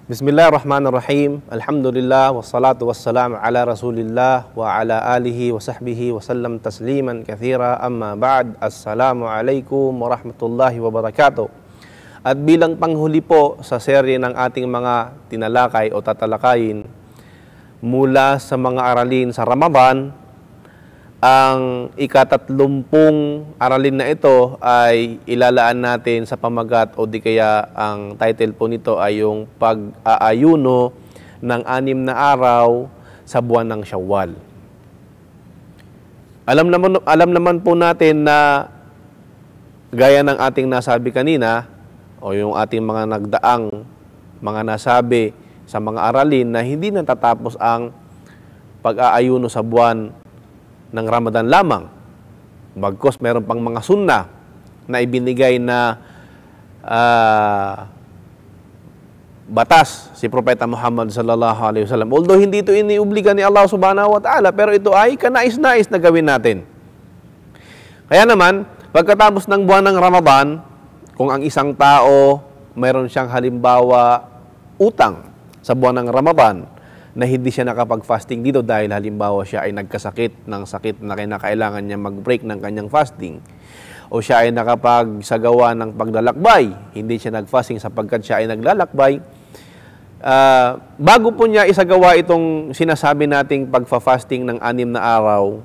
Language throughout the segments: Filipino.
Bismillahirrahmanirrahim. Alhamdulillah wassalatu wassalam ala Rasulillah wa ala alihi wa sahbihi wa sallam tasliman kathira, amma ba'd. Assalamualaikum warahmatullahi wabarakatuh. At bilang panghuli po sa serye ng ating mga tinalakay o tatalakayin mula sa mga aralin sa Ramadan, ang ika-30 aralin na ito ay ilalaan natin sa pamagat o di kaya ang title po nito ay yung pag-aayuno ng 6 na araw sa buwan ng Syawal. Alam naman po natin na gaya ng ating nasabi kanina o yung ating mga nagdaang mga nasabi sa mga aralin na hindi natatapos ang pag-aayuno sa buwan ng Ramadan lamang. Bagkus meron pang mga sunnah na ibinigay na batas si Propeta Muhammad sallallahu alaihi wasallam. Although hindi ito iniubliga ni Allah subhanahu wa ta'ala, pero ito ay kanais-nais na gawin natin. Kaya naman, pagkatapos ng buwan ng Ramadan, kung ang isang tao mayroon siyang halimbawa utang sa buwan ng Ramadan, na hindi siya nakapag-fasting dito dahil halimbawa siya ay nagkasakit ng sakit na kinakailangan niya mag-break ng kanyang fasting, o siya ay nakapagsagawa ng paglalakbay, hindi siya nag-fasting sapagkat siya ay naglalakbay, bago po niya isagawa itong sinasabi nating pagfa-fasting ng 6 na araw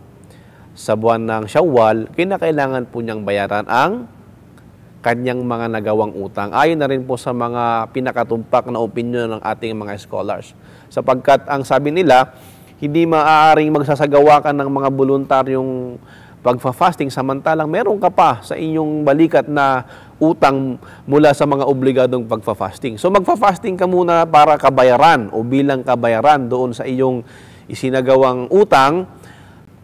sa buwan ng Syawal, kinakailangan po niyang bayaran ang kanyang mga nagawang utang. Ayon na rin po sa mga pinakatumpak na opinion ng ating mga scholars. Sapagkat ang sabi nila, hindi maaaring magsasagawa ka ng mga voluntaryong pagfa-fasting samantalang meron ka pa sa inyong balikat na utang mula sa mga obligadong pagfa-fasting. So magfa-fasting ka muna para kabayaran o bilang kabayaran doon sa iyong isinagawang utang.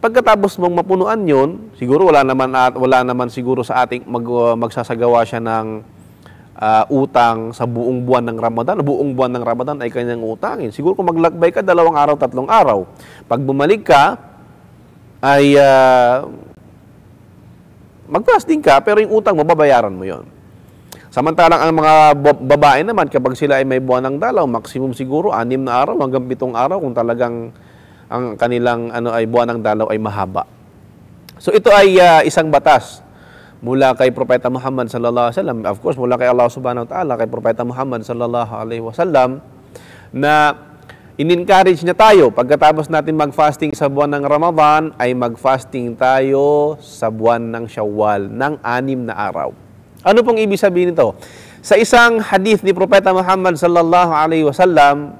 Pagkatapos mong mapunuan yun, siguro wala naman siguro sa ating magsasagawa siya ng utang sa buong buwan ng Ramadan. Buong buwan ng Ramadan ay kanyang utangin. Siguro kung maglakbay ka 2 araw, 3 araw, pag bumalik ka, ay mag-fasting ka, pero yung utang mo, babayaran mo yon. Samantalang ang mga babae naman, kapag sila ay may buwan ng dalaw, maximum siguro 6 na araw hanggang 7 araw kung talagang ang kanilang ay buwan ng dalaw ay mahaba. So ito ay isang batas mula kay Propeta Muhammad sallallahu alaihi wasallam, of course mula kay Allah subhanahu wa ta'ala, kay Propeta Muhammad sallallahu alaihi wasallam, na in-encourage niya tayo pagkatapos natin mag-fasting sa buwan ng Ramadan ay mag-fasting tayo sa buwan ng Syawal ng 6 na araw. Ano pong ibig sabihin nito? Sa isang hadith ni Propeta Muhammad sallallahu alaihi wasallam,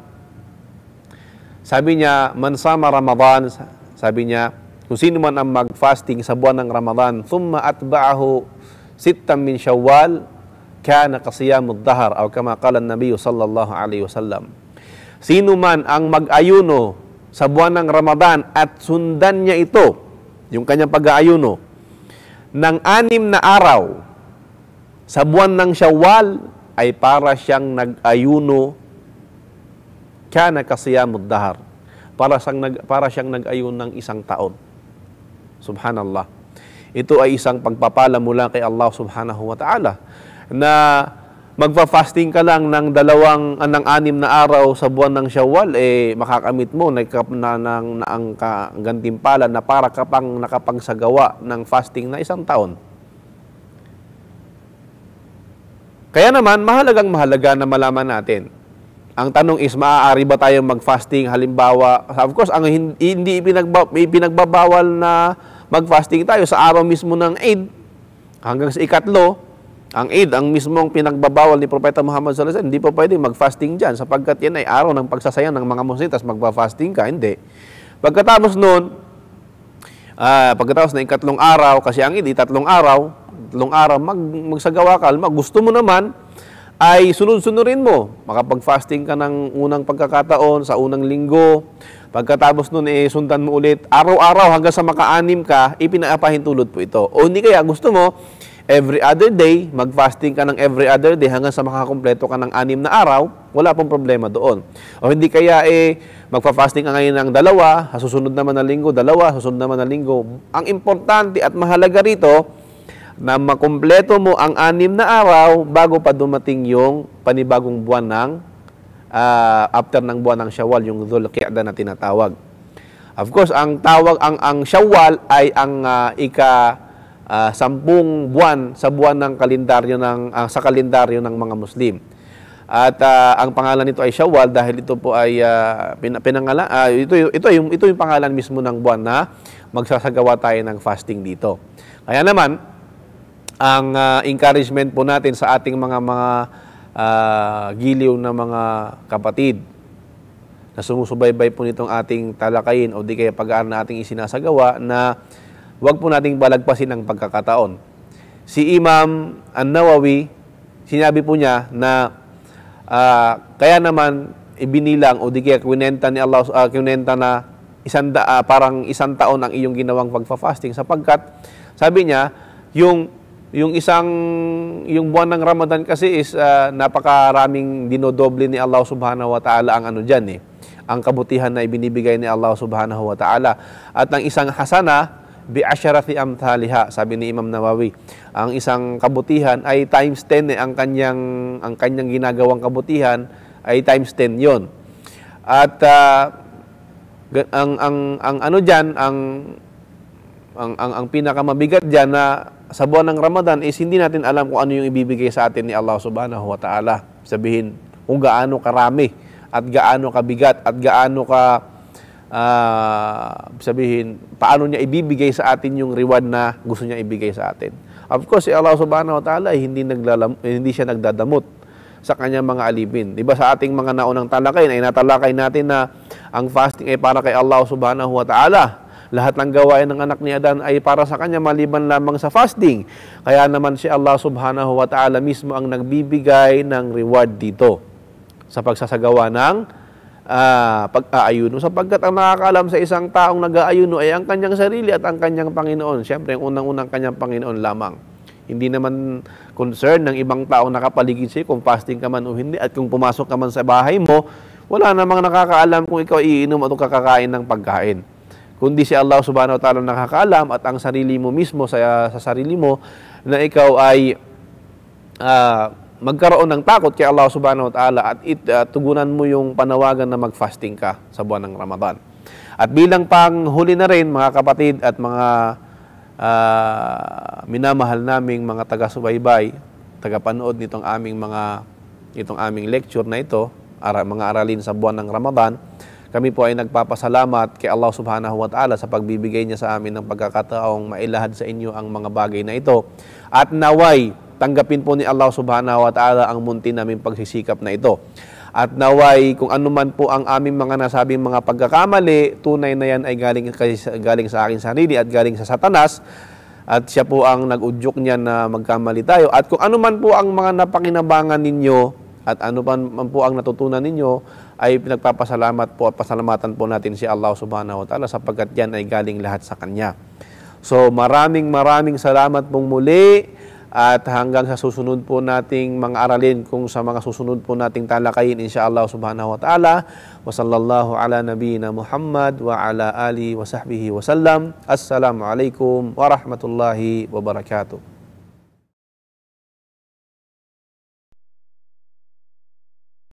sabi niya, man sama Ramadan, sabi niya, kung sino man ang mag-fasting sa buwan ng Ramadan, thumma atba'ahu 6 min Syawal, kana kasiyamud dahar, o kama qala an-nabiy sallallahu alaihi wasallam. Sino man ang mag-ayuno sa buwan ng Ramadan at sundan niya ito, yung kanyang pag-aayuno, ng 6 na araw sa buwan ng Syawal, ay para siyang nag-ayuno kana kasiyamud dahar, para siyang nag-ayun ng 1 taon. Subhanallah. Ito ay isang pagpapala mula kay Allah subhanahu wa ta'ala na magfa-fasting ka lang ng 6 na araw sa buwan ng Syawal, makakamit mo ang gantimpala na para ka pang nakapagsagawa ng fasting na 1 taon. Kaya naman, mahalaga na malaman natin. Ang tanong is, maaari ba tayong mag-fasting? Halimbawa, of course, ang hindi pinagbabawal na mag-fasting tayo sa araw mismo ng Eid hanggang sa ikatlo. Ang Eid, ang mismong pinagbabawal ni Propeta Muhammad sallallahu alaihi wasallam, hindi pa pwede mag-fasting dyan sapagkat yan ay araw ng pagsasayang ng mga Muslim, tas mag-fasting ka, hindi. Pagkatapos nun, pagkatapos ng ikatlong araw, kasi ang Eid, 3 araw, magsagawa ka, gusto mo naman, ay sunod-sunurin mo. Makapag-fasting ka ng unang pagkakataon sa unang linggo. Pagkatapos nun, sundan mo ulit. Araw-araw hanggang sa maka-6 ka, ipinapahintulot po ito. O hindi kaya gusto mo, every other day, mag-fasting ka ng every other day hanggang sa makakompleto ka ng 6 na araw, wala pong problema doon. O hindi kaya magpa-fasting ka ngayon ng 2, susunod naman na linggo, 2, susunod naman na linggo. Ang importante at mahalaga rito, na makumpleto mo ang 6 na araw bago pa dumating yung panibagong buwan ng after ng buwan ng Shawwal, yung Dhul Qi'dah na tinatawag. Of course, ang Shawwal ay ang ika-10 buwan sa buwan ng kalendaryo sa kalendaryo ng mga Muslim. At ang pangalan nito ay Shawwal dahil ito po ay ito yung pangalan mismo ng buwan na magsasagawa tayo ng fasting dito. Kaya naman, ang encouragement po natin sa ating mga giliw na mga kapatid na sumusubaybay po nitong ating talakayin o di kaya pag-aaral na ating isinasagawa na huwag po nating balagpasin ang pagkakataon. Si Imam An-Nawawi, sinabi po niya na kaya naman ibinilang o di kaya kwinenta ni Allah, kwinenta na parang isang taon ang iyong ginawang pagfa-fasting sapagkat sabi niya yung buwan ng Ramadan kasi is napakaraming dinodoble ni Allah Subhanahu wa Ta'ala ang diyan ang kabutihan na ibinibigay ni Allah Subhanahu wa Ta'ala. At ang isang hasana bi asharati amthaliha, sabi ni Imam Nawawi. Ang isang kabutihan ay times 10 ang kanyang ginagawang kabutihan ay times 10 'yon. At ang pinakamabigat diyan na sa buwan ng Ramadan is hindi natin alam kung ano yung ibibigay sa atin ni Allah Subhanahu wa Ta'ala. Sabihin kung gaano karami at gaano kabigat at gaano sabihin paano niya ibibigay sa atin yung reward na gusto niya ibigay sa atin. Of course, si Allah Subhanahu wa Ta'ala hindi siya nagdadamot sa kanyang mga alipin. Diba sa ating mga naunang talakayin ay natalakay natin na ang fasting ay para kay Allah Subhanahu wa Ta'ala. Lahat ng gawain ng anak ni Adan ay para sa kanya maliban lamang sa fasting. Kaya naman si Allah Subhanahu wa Ta'ala mismo ang nagbibigay ng reward dito sa pagsasagawa ng pag-aayuno. Sapagkat ang nakakaalam sa isang taong nag-aayuno ay ang kanyang sarili at ang kanyang Panginoon. Siyempre, ang unang-unang kanyang Panginoon lamang. Hindi naman concern ng ibang taong nakapaligid sa'yo kung fasting ka man o hindi. At kung pumasok ka man sa bahay mo, wala namang nakakaalam kung ikaw iinom o kakakain ng pagkain. Kundi si Allah Subhanahu wa Ta'ala nakakaalam at ang sarili mo mismo sa sarili mo na ikaw ay magkaroon ng takot kay Allah Subhanahu wa Ta'ala at tugunan mo yung panawagan na mag-fasting ka sa buwan ng Ramadan. At bilang panghuli na rin mga kapatid at mga minamahal naming mga taga-subaybay, taga-panood nitong aming lecture na ito, mga aralin sa buwan ng Ramadan, kami po ay nagpapasalamat kay Allah Subhanahu wa Ta'ala sa pagbibigay niya sa amin ng pagkakataong mailahad sa inyo ang mga bagay na ito. At naway, tanggapin po ni Allah Subhanahu wa Ta'ala ang munti naming pagsisikap na ito. At naway, kung ano man po ang aming mga nasabing mga pagkakamali, tunay na yan ay galing sa aking sarili at galing sa Satanas. At siya po ang nag-udyok niya na magkamali tayo. At kung ano man po ang mga napakinabangan ninyo at ano man po ang natutunan ninyo, ay pinagpapasalamat po at pasalamatan po natin si Allah Subhanahu wa Ta'ala sapagkat yan ay galing lahat sa Kanya. So maraming salamat pong muli at hanggang sa susunod po nating mga aralin kung sa mga susunod po nating talakayin insyaAllah Subhanahu wa Ta'ala. Wa sallallahu ala nabiyina Muhammad wa ala alihi wa sahbihi wa sallam. Assalamualaikum warahmatullahi wabarakatuh.